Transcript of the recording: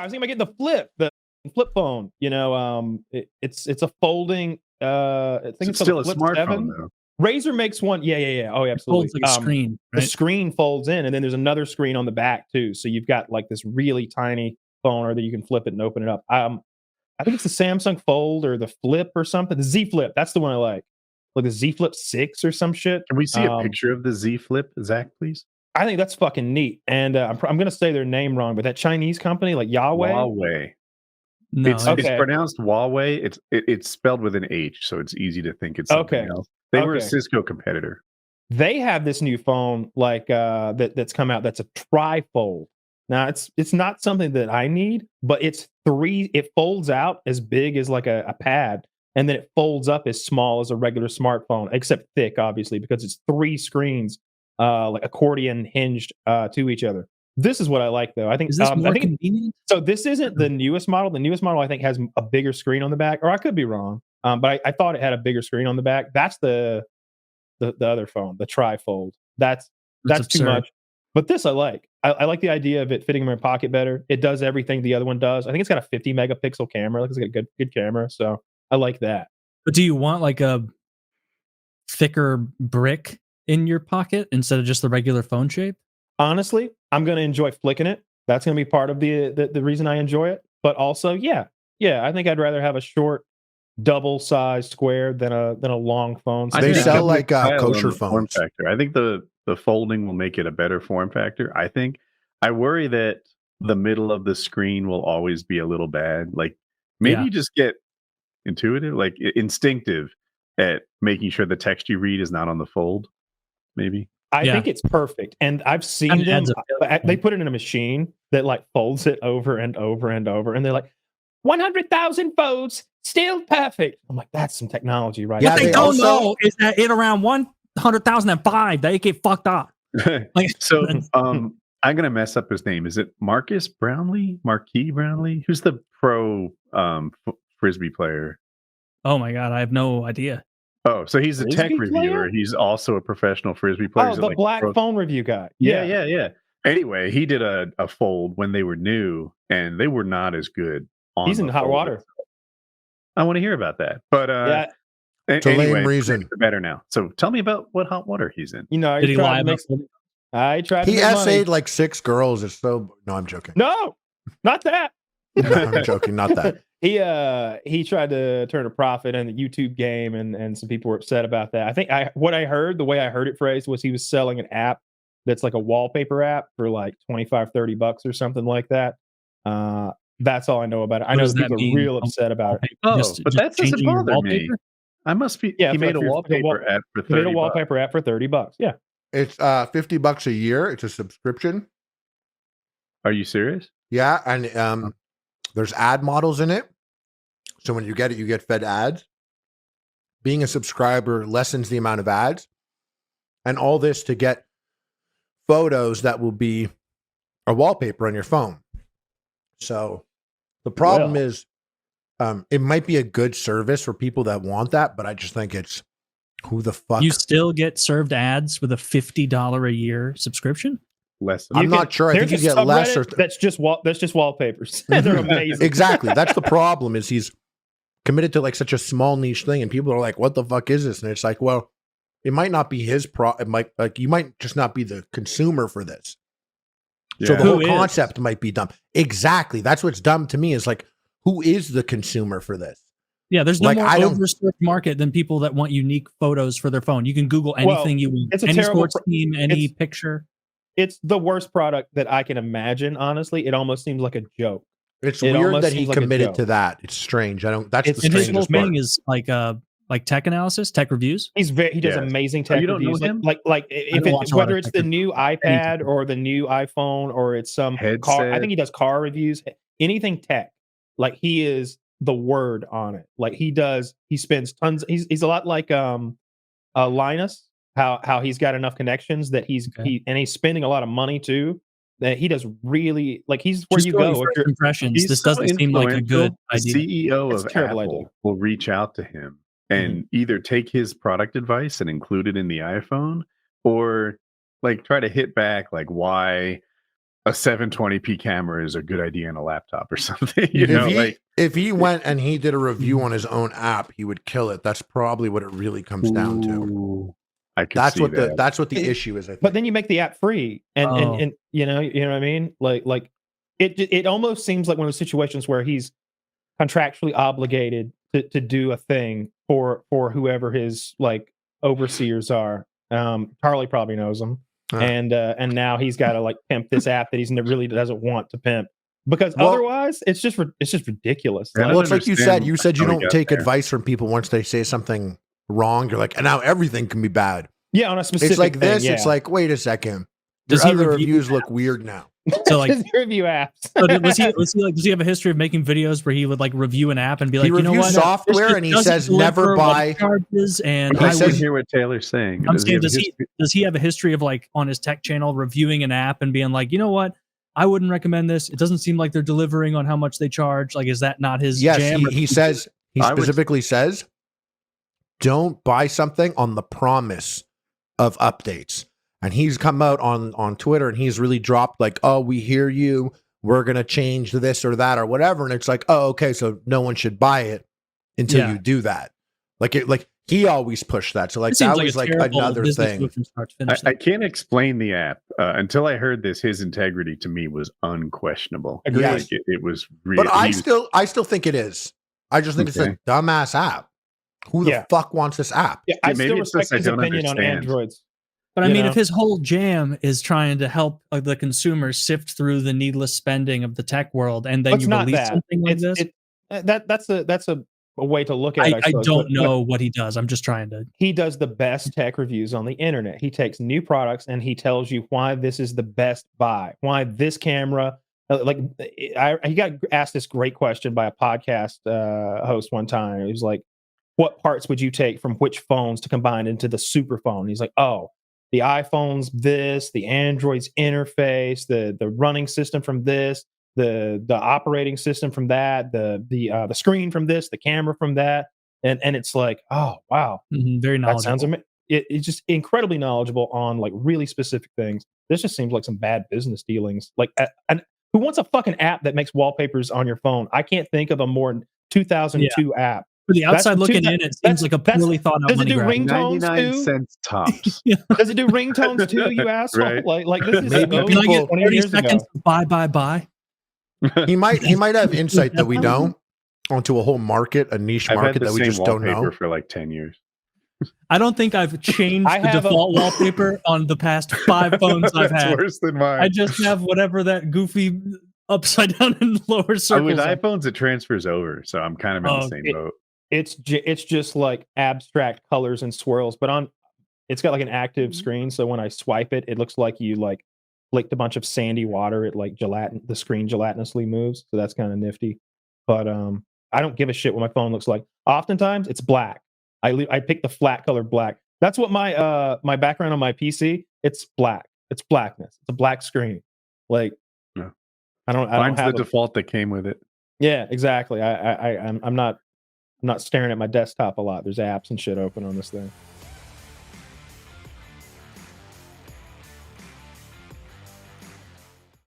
was thinking about getting the flip phone. You know, it's a folding. I think it's still a Flip smartphone 7. though. Razer makes one. Yeah. Oh, absolutely. Folds like a screen. Right? The screen folds in, and then there's another screen on the back too. So you've got like this really tiny phone, or that you can flip it and open it up. I think it's the Samsung Fold or the Flip or something. The Z Flip. That's the one I like the Z Flip 6 or some shit. Can we see a picture of the Z Flip, Zach, please? I think that's fucking neat. And I'm going to say their name wrong, but that Chinese company, like Huawei. No, it's pronounced Huawei. It's spelled with an H, so it's easy to think it's something else. They were a Cisco competitor. They have this new phone like that's come out that's a trifold. Now it's not something that I need, but it folds out as big as like a pad, and then it folds up as small as a regular smartphone, except thick, obviously, because it's 3 screens, like accordion hinged to each other. This is what I like, though. I think, is this more convenient? So this isn't the newest model. The newest model, I think, has a bigger screen on the back, or I could be wrong. But I thought it had a bigger screen on the back. That's the other phone, the trifold. That's too much. But this I like. I like the idea of it fitting in my pocket better. It does everything the other one does. I think it's got a 50 megapixel camera. Like, it's got a good camera. So I like that. But do you want like a thicker brick in your pocket instead of just the regular phone shape? Honestly, I'm going to enjoy flicking it. That's going to be part of the reason I enjoy it. But also, yeah, I think I'd rather have a short, double-sized square than a long phone. They sell like kosher phones. Factor. I think the folding will make it a better form factor. I worry that the middle of the screen will always be a little bad. Like maybe just get intuitive, like instinctive at making sure the text you read is not on the fold. Maybe. I think it's perfect. And I've seen them. They put it in a machine that like folds it over and over and over. And they're like, 100,000 folds, still perfect. I'm like, that's some technology, right? Yeah, what they don't know is that in around 100,005, they get fucked up. Like, so I'm going to mess up his name. Is it Marques Brownlee? Marques Brownlee? Who's the pro Frisbee player? Oh my God, I have no idea. Oh, so he's a tech reviewer. He's also a professional Frisbee player. Oh, the like black phone review guy. Yeah. Anyway, he did a fold when they were new, and they were not as good. He's in hot water. I want to hear about that. But it's a lame reason. Better now. So tell me about what hot water he's in. You know, did he lie about I tried. He essayed like 6 girls. It's so. No, I'm joking. No, not that. No, I'm joking. Not that. He tried to turn a profit in the YouTube game, and some people were upset about that. I think the way I heard it phrased was he was selling an app that's like a wallpaper app for like $25-$30 or something like that. That's all I know about it. I know people are real upset about it. Oh, but that doesn't bother me. I must be. Yeah, he made a wallpaper app for $30. He made a wallpaper app for $30. Yeah, it's $50 a year. It's a subscription. Are you serious? Yeah, and there's ad models in it. So when you get it, you get fed ads. Being a subscriber lessens the amount of ads, and all this to get photos that will be a wallpaper on your phone. So the problem is, it might be a good service for people that want that, but I just think it's who the fuck. You still get served ads with a $50 a year subscription? Less. I'm not sure. I think you get less. That's just wallpapers. They're amazing. Exactly. That's the problem. Is he's committed to like such a small niche thing, and people are like, "What the fuck is this?" And it's like, well, it might not be his It might you might just not be the consumer for this. Yeah. So the whole concept might be dumb. Exactly. That's what's dumb to me is like, who is the consumer for this? Yeah, there's no more overserved market than people that want unique photos for their phone. You can Google anything you want. It's a any terrible sports team, any picture. It's the worst product that I can imagine. Honestly, it almost seems like a joke. It's weird that he committed to that. It's strange. That's the strangest part. His whole thing is like tech analysis, tech reviews. He does amazing tech reviews. Like if whether it's the new iPad or the new iPhone or it's some car. I think he does car reviews. Anything tech. Like he is the word on it. Like he spends tons. He's a lot like Linus. How he's got enough connections that he's spending a lot of money too. That he does really like he's where just you go. If you're, impressions. This doesn't seem like a good idea. The CEO of Apple will reach out to him and either take his product advice and include it in the iPhone, or like try to hit back like why a 720p camera is a good idea in a laptop or something. You know, if he went and he did a review on his own app, he would kill it. That's probably what it really comes down to. That's what the issue is. I think. But then you make the app free, and you know what I mean. Like it almost seems like one of those situations where he's contractually obligated to do a thing for whoever his like overseers are. Harley probably knows him. And now he's got to like pimp this app that he really doesn't want to pimp because otherwise it's just ridiculous. Well, it's like you said you don't take advice from people once they say something wrong. You're like, and now everything can be bad. Yeah, on a specific. It's like thing, this. yeah. It's like, wait a second. Does other reviews look weird now? So like review apps. So does he have a history of making videos where he would like review an app and be like, you know what, software, and he says never buy charges. And I would hear what Taylor's saying. I'm saying, does he have a history of like on his tech channel reviewing an app and being like, you know what, I wouldn't recommend this. It doesn't seem like they're delivering on how much they charge. Like, is that not his jam? He says he specifically says, don't buy something on the promise of updates. And he's come out on Twitter and he's really dropped like, oh, we hear you. We're going to change this or that or whatever. And it's like, oh, okay. So no one should buy it until you do that. Like he always pushed that. So like that was like another thing. I can't explain the app. Until I heard this, his integrity to me was unquestionable. Yes. Like it was really, but I still think it is. I just think it's a dumbass app. Who the fuck wants this app? Yeah, I still respect his opinion on Androids. But I mean, if his whole jam is trying to help the consumer sift through the needless spending of the tech world, and then you release something like this, that's a way to look at it. I don't know what he does. I'm just trying to. He does the best tech reviews on the internet. He takes new products and he tells you why this is the best buy, why this camera. He got asked this great question by a podcast host one time. He was like, "What parts would you take from which phones to combine into the super phone?" He's like, "Oh, the iPhone's this, the Android's interface, the running system from this, the operating system from that, the screen from this, the camera from that," and it's like, oh wow, very knowledgeable. That sounds it's just incredibly knowledgeable on like really specific things. This just seems like some bad business dealings. Like, and who wants a fucking app that makes wallpapers on your phone? I can't think of a more 2002 app. For the outside looking in, it seems like a poorly thought out money grab. 99 cents tops. Does it do ringtones too, you asshole? Right. Like this is Maybe like Can I get 20 30 years seconds? ago. Bye. He might have insight that we don't onto a whole market, a niche market that we just don't know. For like 10 years. I don't think I've changed the default wallpaper on the past 5 phones I've had. Worse than mine. I just have whatever that goofy upside down and lower circles. With iPhones, it transfers over, so I'm kind of in the same boat. It's just like abstract colors and swirls, but it's got like an active screen. So when I swipe it, it looks like you like flicked a bunch of sandy water. It like the screen gelatinously moves. So that's kind of nifty. But I don't give a shit what my phone looks like. Oftentimes it's black. I pick the flat color black. That's what my background on my PC. It's black. It's blackness. It's a black screen. Like I don't have the default that came with it. Yeah, exactly. I'm not staring at my desktop a lot. There's apps and shit open on this thing.